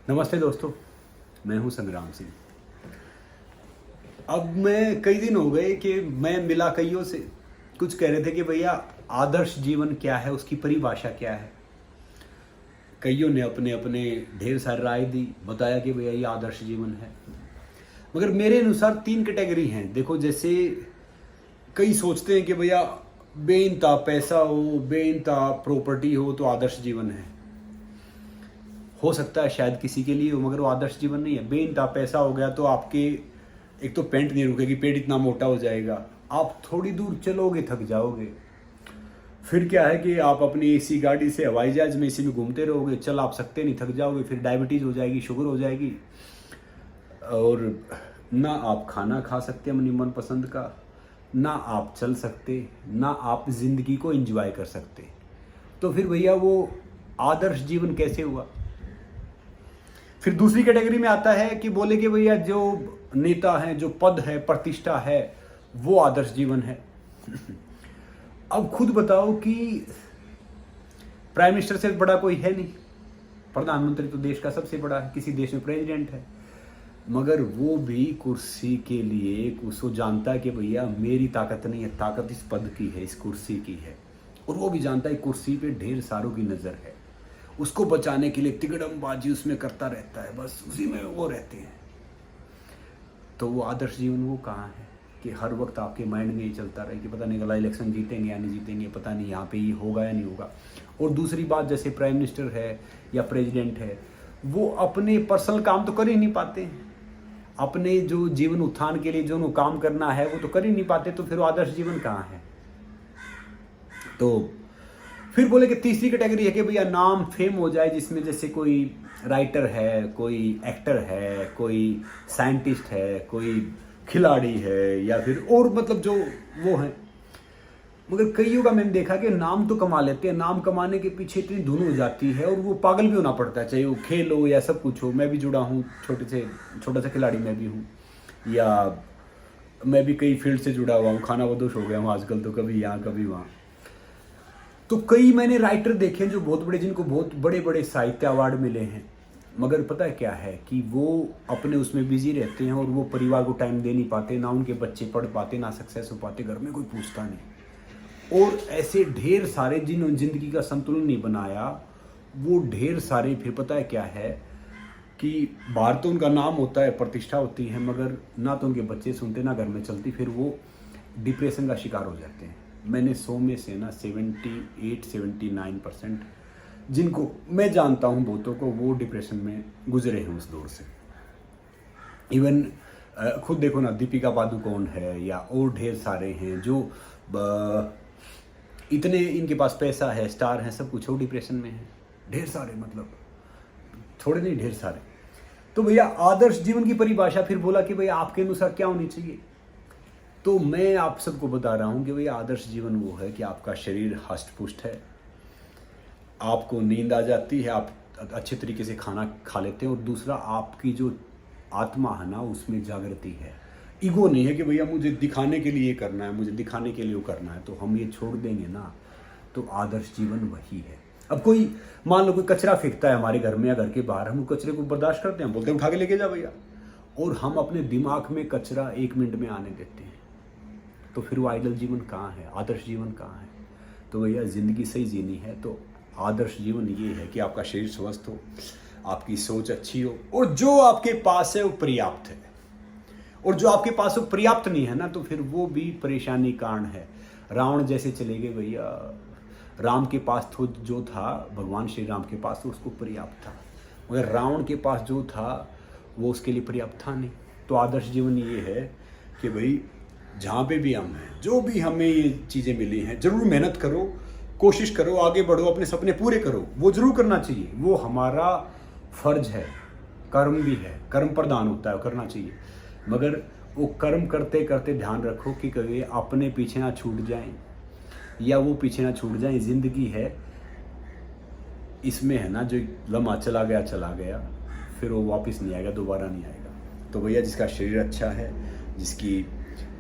नमस्ते दोस्तों, मैं हूं संग्राम सिंह। अब मैं कई दिन हो गए कि मैं मिला कईयों से, कुछ कह रहे थे कि भैया आदर्श जीवन क्या है, उसकी परिभाषा क्या है। कईयों ने अपने अपने ढेर सारी राय दी, बताया कि भैया ये आदर्श जीवन है। मगर मेरे अनुसार 3 कैटेगरी हैं। देखो, जैसे कई सोचते हैं कि भैया बेइंतहा पैसा हो, बेइंतहा प्रॉपर्टी हो तो आदर्श जीवन है। हो सकता है शायद किसी के लिए हो, मगर वो आदर्श जीवन नहीं है। बेइंतहा पैसा हो गया तो आपके एक तो पेंट नहीं रुकेगी, पेट इतना मोटा हो जाएगा, आप थोड़ी दूर चलोगे थक जाओगे। फिर क्या है कि आप अपनी एसी गाड़ी से हवाई जहाज में इसी में घूमते रहोगे, चल आप सकते नहीं, थक जाओगे। फिर डायबिटीज हो जाएगी, शुगर हो जाएगी, और ना आप खाना खा सकते अपनी मनपसंद का, ना आप चल सकते, ना आप जिंदगी को एंजॉय कर सकते। तो फिर भैया वो आदर्श जीवन कैसे हुआ। फिर दूसरी कैटेगरी में आता है कि बोले कि भैया जो नेता हैं, जो पद है, प्रतिष्ठा है, वो आदर्श जीवन है। अब खुद बताओ कि प्राइम मिनिस्टर से बड़ा कोई है नहीं। प्रधानमंत्री तो देश का सबसे बड़ा है, किसी देश में प्रेसिडेंट है, मगर वो भी कुर्सी के लिए उसको जानता है कि भैया मेरी ताकत नहीं है, ताकत इस पद की है, इस कुर्सी की है। और वो भी जानता है कुर्सी पे ढेर सारों की नज़र है, उसको बचाने के लिए तिगड़मबाजी उसमें करता रहता है, बस उसी में वो रहते हैं। तो वो आदर्श जीवन वो कहाँ है कि हर वक्त आपके माइंड में ये चलता रहे कि पता नहीं अगला इलेक्शन जीतेंगे या नहीं जीतेंगे, पता नहीं यहाँ पे ये होगा या नहीं होगा। और दूसरी बात, जैसे प्राइम मिनिस्टर है या प्रेसिडेंट है, वो अपने पर्सनल काम तो कर ही नहीं पाते, अपने जो जीवन उत्थान के लिए जो उनको काम करना है वो तो कर ही नहीं पाते। तो फिर वो आदर्श जीवन कहाँ है। तो फिर बोले कि तीसरी कैटेगरी है कि भैया नाम फेम हो जाए, जिसमें जैसे कोई राइटर है, कोई एक्टर है, कोई साइंटिस्ट है, कोई खिलाड़ी है, या फिर और मतलब जो वो है। मगर कईयों का मैंने देखा कि नाम तो कमा लेते हैं, नाम कमाने के पीछे इतनी धुन हो जाती है और वो पागल भी होना पड़ता है, चाहे वो खेल हो या सब कुछ हो। मैं भी जुड़ा हूँ, छोटा सा खिलाड़ी मैं भी हूँ, या मैं भी कई फील्ड से जुड़ा हुआ हूँ, खाना बदोश हो गया हूँ आजकल, तो कभी यहाँ कभी वहाँ। तो कई मैंने राइटर देखे जो बहुत बड़े, जिनको बहुत बड़े बड़े साहित्य अवार्ड मिले हैं, मगर पता है क्या है कि वो अपने उसमें बिजी रहते हैं और वो परिवार को टाइम दे नहीं पाते, ना उनके बच्चे पढ़ पाते, ना सक्सेस हो पाते, घर में कोई पूछता नहीं। और ऐसे ढेर सारे जिन्होंने ज़िंदगी का संतुलन नहीं बनाया, वो ढेर सारे फिर पता है क्या है कि बाहर तो उनका नाम होता है, प्रतिष्ठा होती है, मगर ना तो उनके बच्चे सुनते, ना घर में चलती, फिर वो डिप्रेशन का शिकार हो जाते हैं। मैंने 100 में से ना 78-79% जिनको मैं जानता हूँ बहुतों को, वो डिप्रेशन में गुजरे हैं उस दौर से। इवन खुद देखो ना, दीपिका पादुकोण है या और ढेर सारे हैं जो इतने इनके पास पैसा है, स्टार हैं, सब कुछ, वो डिप्रेशन में है। ढेर सारे, मतलब थोड़े नहीं, ढेर सारे। तो भैया आदर्श जीवन की परिभाषा फिर बोला कि भैया आपके अनुसार क्या होनी चाहिए। तो मैं आप सबको बता रहा हूँ कि भैया आदर्श जीवन वो है कि आपका शरीर हष्ट पुष्ट है, आपको नींद आ जाती है, आप अच्छे तरीके से खाना खा लेते हैं, और दूसरा आपकी जो आत्मा है ना, उसमें जागृति है। ईगो नहीं है कि भैया मुझे दिखाने के लिए ये करना है, मुझे दिखाने के लिए वो करना है। तो हम ये छोड़ देंगे ना, तो आदर्श जीवन वही है। अब कोई मान लो कोई कचरा फेंकता है हमारे घर में या घर के बाहर, हम कचरे को बर्दाश्त करते हैं, बोलते हैं उठा के लेके जा भैया, और हम अपने दिमाग में कचरा 1 मिनट में आने देते हैं। तो फिर वो आइडल जीवन कहाँ है, आदर्श जीवन कहाँ है। तो भैया ज़िंदगी सही जीनी है तो आदर्श जीवन ये है कि आपका शरीर स्वस्थ हो, आपकी सोच अच्छी हो, और जो आपके पास है वो पर्याप्त है। और जो आपके पास वो पर्याप्त नहीं है ना, तो फिर वो भी परेशानी कारण है। रावण जैसे चले गए भैया, राम के पास तो जो था, भगवान श्री राम के पास तो उसको पर्याप्त था, मगर रावण के पास जो था वो उसके लिए पर्याप्त था नहीं। तो आदर्श जीवन ये है कि भाई जहाँ पे भी हम हैं, जो भी हमें ये चीज़ें मिली हैं, ज़रूर मेहनत करो, कोशिश करो, आगे बढ़ो, अपने सपने पूरे करो, वो ज़रूर करना चाहिए, वो हमारा फ़र्ज है। कर्म भी है, कर्म प्रधान होता है, करना चाहिए। मगर वो कर्म करते करते ध्यान रखो कि कभी अपने पीछे ना छूट जाएं, या वो पीछे ना छूट जाएं। ज़िंदगी है, इसमें है ना, जो लम्हा चला गया, फिर वो वापस नहीं आएगा, दोबारा नहीं आएगा। तो भैया जिसका शरीर अच्छा है, जिसकी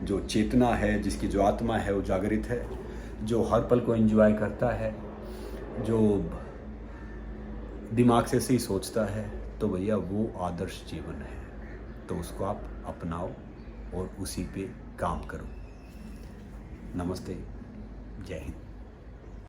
जो चेतना है, जिसकी जो आत्मा है वो जागृत है, जो हर पल को एंजॉय करता है, जो दिमाग से सही सोचता है, तो भैया वो आदर्श जीवन है। तो उसको आप अपनाओ और उसी पे काम करो। नमस्ते, जय हिंद।